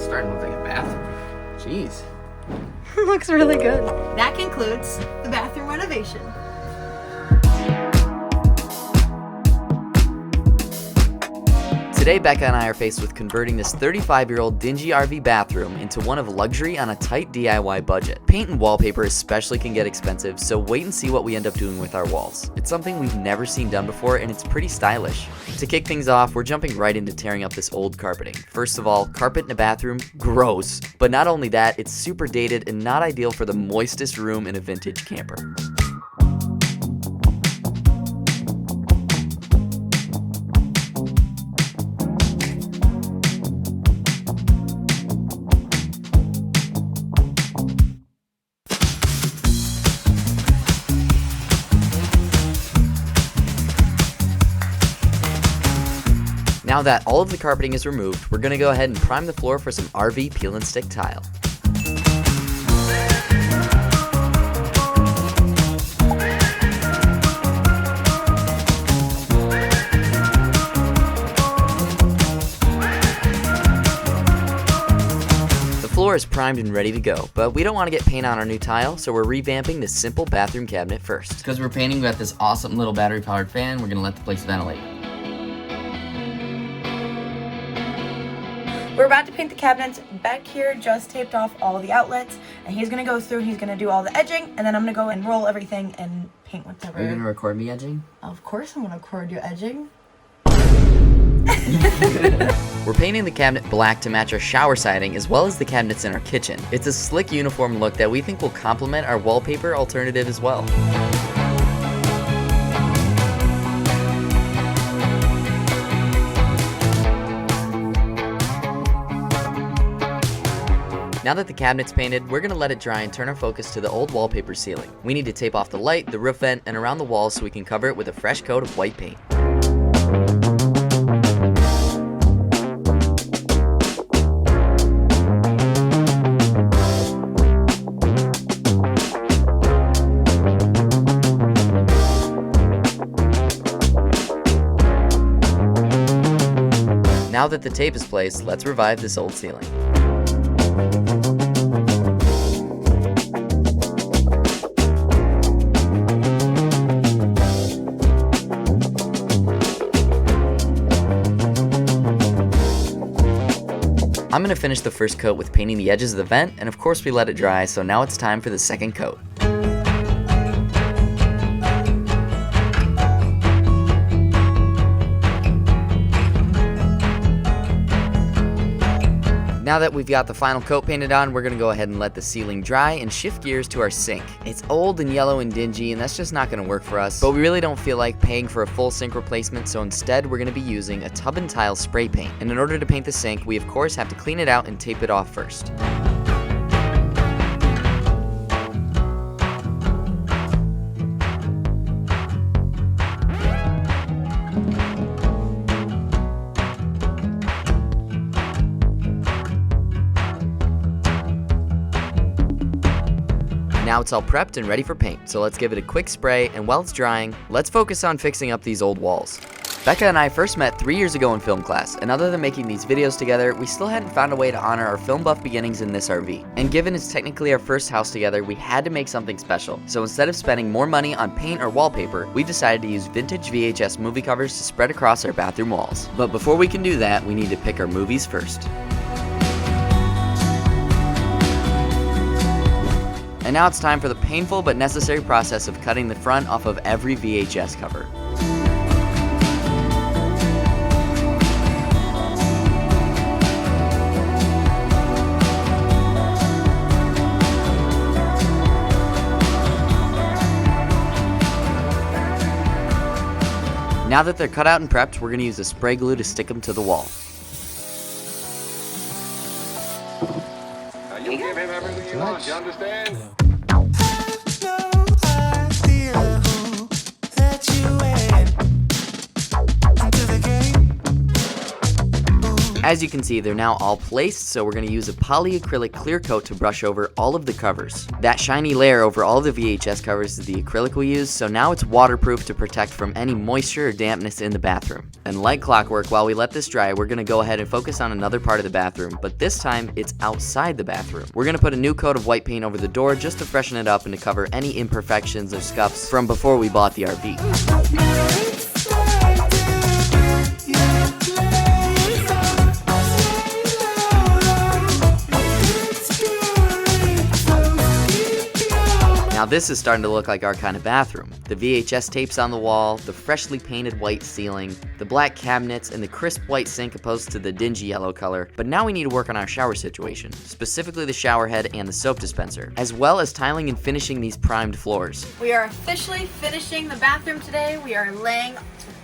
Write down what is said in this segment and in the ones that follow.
It's starting to look like a bathroom. Jeez. Looks really good. That concludes the bathroom renovation. Today, Becca and I are faced with converting this 35-year-old dingy RV bathroom into one of luxury on a tight DIY budget. Paint and wallpaper especially can get expensive, so wait and see what we end up doing with our walls. It's something we've never seen done before, and it's pretty stylish. To kick things off, we're jumping right into tearing up this old carpeting. First of all, carpet in a bathroom? Gross. But not only that, it's super dated and not ideal for the moistest room in a vintage camper. Now that all of the carpeting is removed, we're going to go ahead and prime the floor for some RV peel and stick tile. The floor is primed and ready to go, but we don't want to get paint on our new tile, so we're revamping this simple bathroom cabinet first. Because we're painting, we got this awesome little battery-powered fan. We're going to let the place ventilate. We're about to paint the cabinets. Beck here just taped off all the outlets, and he's gonna go through, he's gonna do all the edging, and then I'm gonna go and roll everything and paint whatever. Are you gonna record me edging? Of course I'm gonna record you edging. We're painting the cabinet black to match our shower siding as well as the cabinets in our kitchen. It's a slick uniform look that we think will complement our wallpaper alternative as well. Now that the cabinet's painted, we're going to let it dry and turn our focus to the old wallpaper ceiling. We need to tape off the light, the roof vent, and around the walls so we can cover it with a fresh coat of white paint. Now that the tape is placed, let's revive this old ceiling. I'm going to finish the first coat with painting the edges of the vent, and of course we let it dry, so now it's time for the second coat. Now that we've got the final coat painted on, we're going to go ahead and let the ceiling dry and shift gears to our sink. It's old and yellow and dingy, and that's just not going to work for us, but we really don't feel like paying for a full sink replacement, so instead we're going to be using a tub and tile spray paint. And in order to paint the sink, we of course have to clean it out and tape it off first. Now it's all prepped and ready for paint, so let's give it a quick spray, and while it's drying, let's focus on fixing up these old walls. Becca and I first met 3 years ago in film class, and other than making these videos together, we still hadn't found a way to honor our film buff beginnings in this RV. And given it's technically our first house together, we had to make something special. So instead of spending more money on paint or wallpaper, we decided to use vintage VHS movie covers to spread across our bathroom walls. But before we can do that, we need to pick our movies first. And now it's time for the painful but necessary process of cutting the front off of every VHS cover. Now that they're cut out and prepped, we're going to use a spray glue to stick them to the wall. You give him everything you want, you understand? As you can see, they're now all placed, so we're going to use a polyacrylic clear coat to brush over all of the covers. That shiny layer over all of the VHS covers is the acrylic we use, so now it's waterproof to protect from any moisture or dampness in the bathroom. And like clockwork, while we let this dry, we're going to go ahead and focus on another part of the bathroom, but this time it's outside the bathroom. We're going to put a new coat of white paint over the door just to freshen it up and to cover any imperfections or scuffs from before we bought the RV. Now this is starting to look like our kind of bathroom. The VHS tapes on the wall, the freshly painted white ceiling, the black cabinets, and the crisp white sink opposed to the dingy yellow color. But now we need to work on our shower situation, specifically the shower head and the soap dispenser, as well as tiling and finishing these primed floors. We are officially finishing the bathroom today. We are laying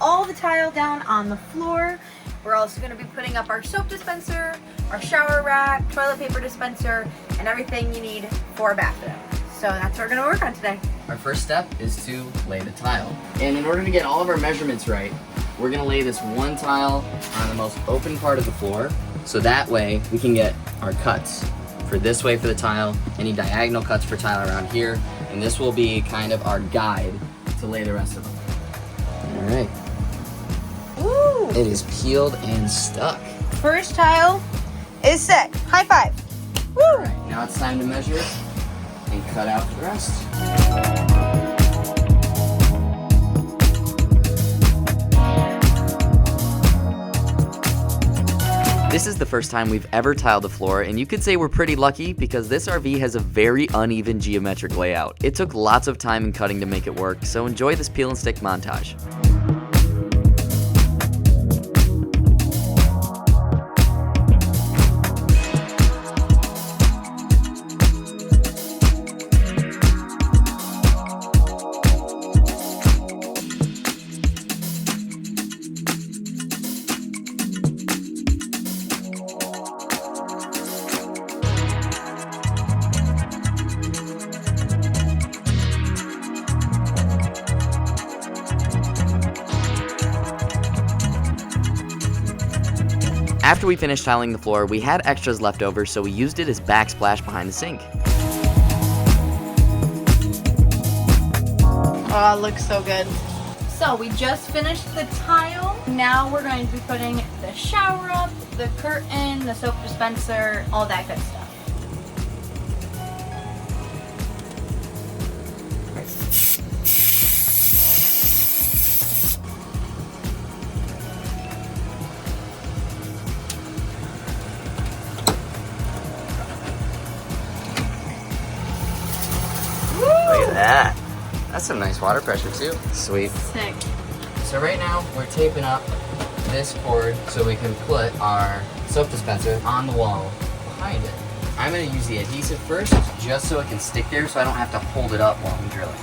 all the tile down on the floor. We're also going to be putting up our soap dispenser, our shower rack, toilet paper dispenser, and everything you need for a bathroom. So that's what we're going to work on today. Our first step is to lay the tile. And in order to get all of our measurements right, we're going to lay this one tile on the most open part of the floor, so that way we can get our cuts for this way for the tile, any diagonal cuts for tile around here, and this will be kind of our guide to lay the rest of them. All right. Woo! It is peeled and stuck. First tile is set. High five. Woo! All right, now it's time to measure it and cut out the rest. This is the first time we've ever tiled the floor, and you could say we're pretty lucky because this RV has a very uneven geometric layout. It took lots of time and cutting to make it work, so enjoy this peel and stick montage. After we finished tiling the floor, we had extras left over, so we used it as backsplash behind the sink. Oh, it looks so good. So we just finished the tile. Now we're going to be putting the shower up, the curtain, the soap dispenser, all that good stuff. Look at that. That's some nice water pressure too. Sweet. Sick. So right now we're taping up this cord so we can put our soap dispenser on the wall behind it. I'm going to use the adhesive first just so it can stick there so I don't have to hold it up while I'm drilling.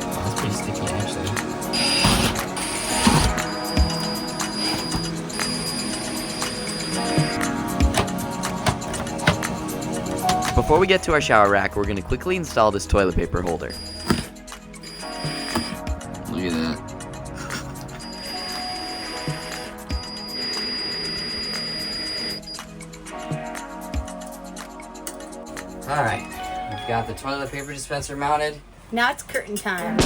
Oh, that's pretty sticky actually. Before we get to our shower rack, we're going to quickly install this toilet paper holder. Look at that. Alright, we've got the toilet paper dispenser mounted. Now it's curtain time.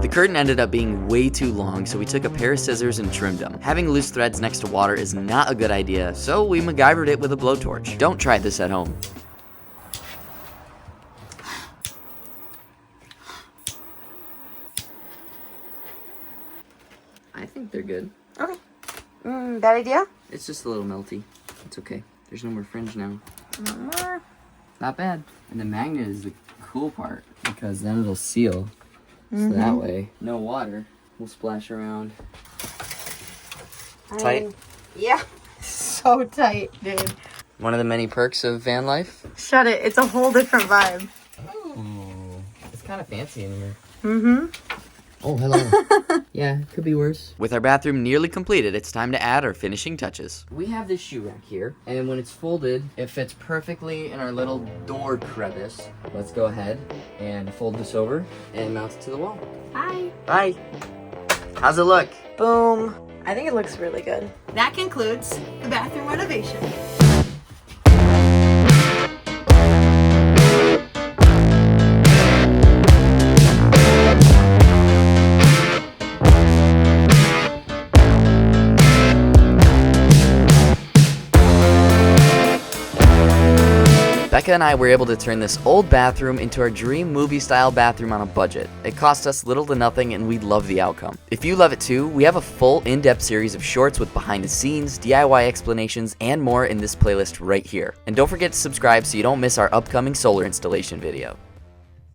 The curtain ended up being way too long, so we took a pair of scissors and trimmed them. Having loose threads next to water is not a good idea, so we MacGyvered it with a blowtorch. Don't try this at home. I think they're good. Okay. Bad idea? It's just a little melty. It's okay. There's no more fringe now. No more. Not bad. And the magnet is the cool part because then it'll seal. So that way, no water will splash around. Tight? Yeah. So tight, dude. One of the many perks of van life. Shut it. It's a whole different vibe. Ooh. It's kind of fancy in here. Mm-hmm. Oh, hello. Yeah, could be worse. With our bathroom nearly completed, it's time to add our finishing touches. We have this shoe rack here, and when it's folded, it fits perfectly in our little door crevice. Let's go ahead and fold this over and mount it to the wall. Hi. Hi. How's it look? Boom. I think it looks really good. That concludes the bathroom renovation. Becca and I were able to turn this old bathroom into our dream movie-style bathroom on a budget. It cost us little to nothing, and we love the outcome. If you love it too, we have a full in-depth series of shorts with behind-the-scenes, DIY explanations, and more in this playlist right here. And don't forget to subscribe so you don't miss our upcoming solar installation video.